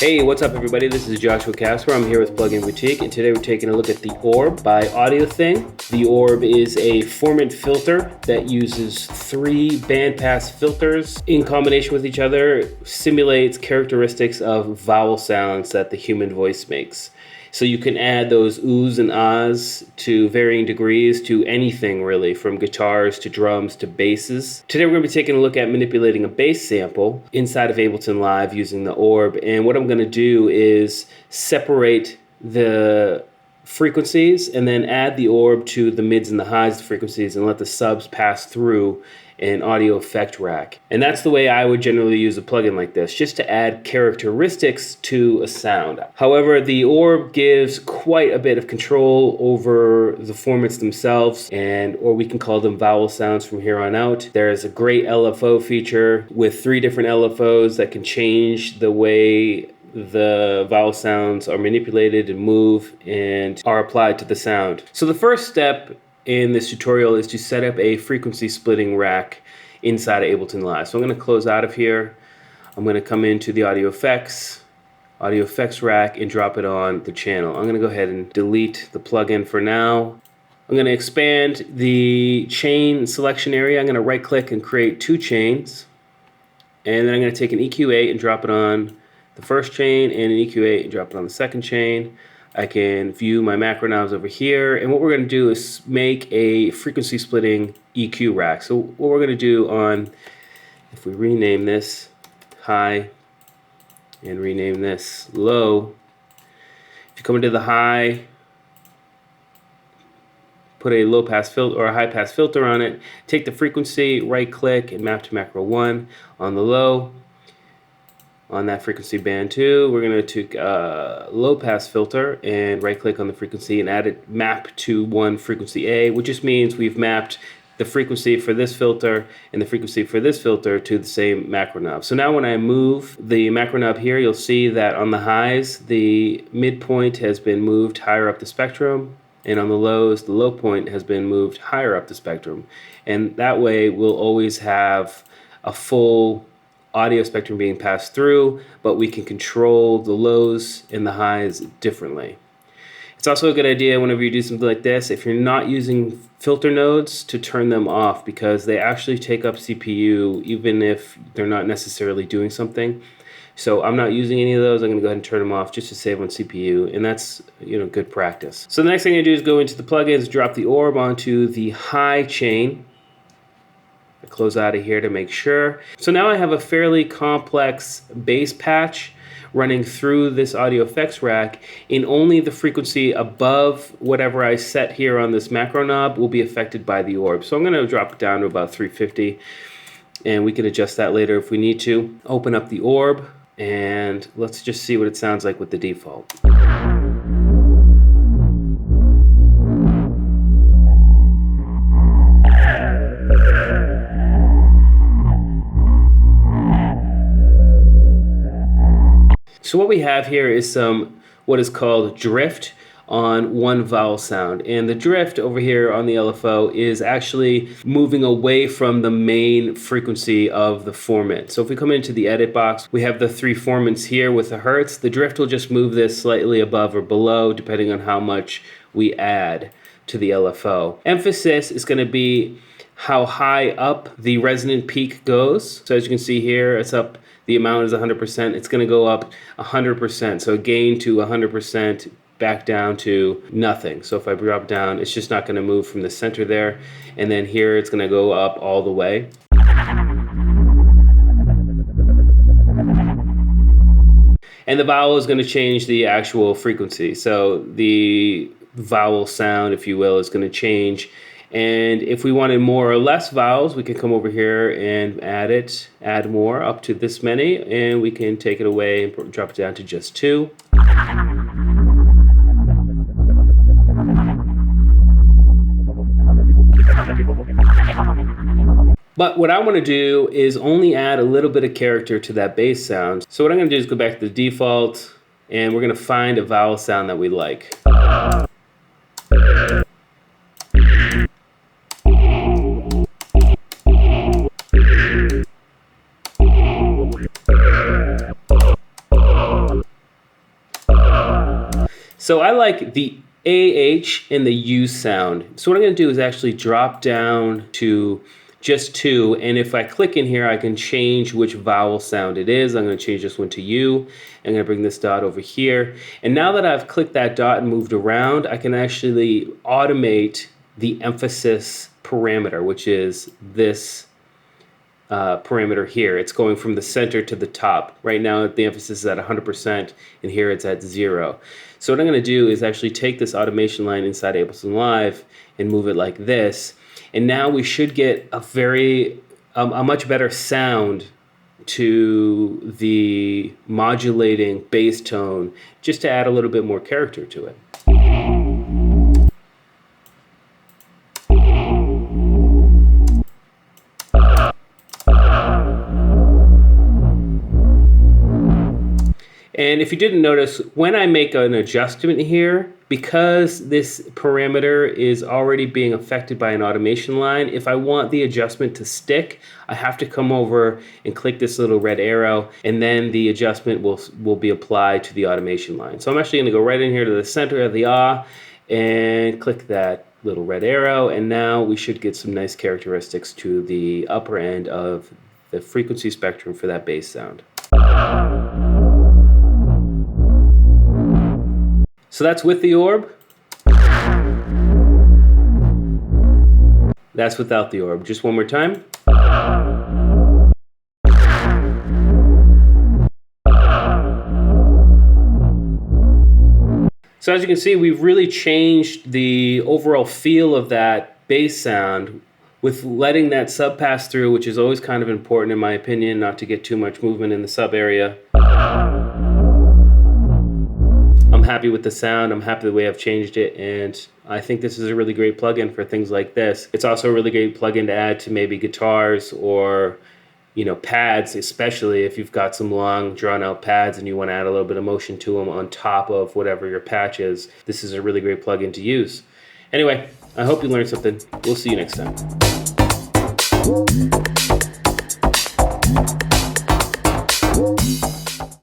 Hey, what's up everybody? This is Joshua Casper. I'm here with Plugin Boutique, and today we're taking a look at the ORB by AudioThing. The ORB is a formant filter that uses 3 bandpass filters in combination with each other, simulates characteristics of vowel sounds that the human voice makes. So you can add those oohs and ahs to varying degrees to anything really, from guitars to drums to basses. Today we're going to be taking a look at manipulating a bass sample inside of Ableton Live using the ORB. And what I'm going to do is separate the frequencies and then add the ORB to the mids and the highs frequencies and let the subs pass through an audio effect rack. And that's the way I would generally use a plugin like this, just to add characteristics to a sound. However, the ORB gives quite a bit of control over the formants themselves, or we can call them vowel sounds from here on out. There's a great LFO feature with 3 different LFOs that can change the way the vowel sounds are manipulated and move and are applied to the sound. So the first step in this tutorial is to set up a frequency splitting rack inside of Ableton Live. So I'm going to close out of here. I'm going to come into the audio effects rack and drop it on the channel. I'm going to go ahead and delete the plugin for now. I'm going to expand the chain selection area. I'm going to right click and create 2 chains. And then I'm going to take an EQ8 and drop it on the first chain and an EQ8 and drop it on the second chain. I can view my macro knobs over here, and what we're going to do is make a frequency splitting EQ rack. So what we're going to do if we rename this high and rename this low, if you come into the high, put a low pass filter or a high pass filter on it, take the frequency, right click and map to macro 1. On the low, on that frequency band 2, we're going to take a low pass filter and right click on the frequency and add it map to 1 frequency A, which just means we've mapped the frequency for this filter and the frequency for this filter to the same macro knob. So now when I move the macro knob here, you'll see that on the highs the midpoint has been moved higher up the spectrum, and on the lows the low point has been moved higher up the spectrum. And that way we'll always have a full audio spectrum being passed through, but we can control the lows and the highs differently. It's also a good idea whenever you do something like this, if you're not using filter nodes, to turn them off, because they actually take up CPU even if they're not necessarily doing something. So I'm not using any of those. I'm going to go ahead and turn them off just to save on CPU, and that's good practice. So the next thing I do is go into the plugins, drop the ORB onto the high chain. Close out of here to make sure. So now I have a fairly complex bass patch running through this audio effects rack, and only the frequency above whatever I set here on this macro knob will be affected by the ORB. So I'm going to drop it down to about 350, and we can adjust that later if we need to. Open up the ORB and let's just see what it sounds like with the default. So what we have here is what is called drift on one vowel sound. And the drift over here on the LFO is actually moving away from the main frequency of the formant. So if we come into the edit box, we have the 3 formants here with the hertz. The drift will just move this slightly above or below depending on how much we add to the LFO. Emphasis is going to be how high up the resonant peak goes. So as you can see here, it's up. The amount is 100%. It's going to go up 100%. So gain to 100%, back down to nothing. So if I drop down, it's just not going to move from the center there. And then here, it's going to go up all the way. And the vowel is going to change the actual frequency. So the vowel sound, if you will, is going to change. And if we wanted more or less vowels, we can come over here and add more up to this many, and we can take it away and drop it down to just 2. But what I want to do is only add a little bit of character to that bass sound. So what I'm going to do is go back to the default, and we're going to find a vowel sound that we like. So I like the AH and the U sound. So what I'm going to do is actually drop down to just 2, and if I click in here, I can change which vowel sound it is. I'm going to change this one to U. I'm going to bring this dot over here. And now that I've clicked that dot and moved around, I can actually automate the emphasis parameter, which is this parameter here. It's going from the center to the top. Right now the emphasis is at 100% and here it's at 0. So what I'm going to do is actually take this automation line inside Ableton Live and move it like this. And now we should get a much better sound to the modulating bass tone, just to add a little bit more character to it. And if you didn't notice, when I make an adjustment here, because this parameter is already being affected by an automation line, if I want the adjustment to stick, I have to come over and click this little red arrow, and then the adjustment will be applied to the automation line. So I'm actually going to go right in here to the center of the ah and click that little red arrow, and now we should get some nice characteristics to the upper end of the frequency spectrum for that bass sound. So that's with the orb. That's without the orb. Just one more time. So as you can see, we've really changed the overall feel of that bass sound with letting that sub pass through, which is always kind of important in my opinion, not to get too much movement in the sub area. I'm happy with the sound, I'm happy the way I've changed it, and I think this is a really great plugin for things like this. It's also a really great plugin to add to maybe guitars or, you know, pads, especially if you've got some long drawn out pads and you want to add a little bit of motion to them on top of whatever your patch is. This is a really great plugin to use. Anyway, I hope you learned something. We'll see you next time.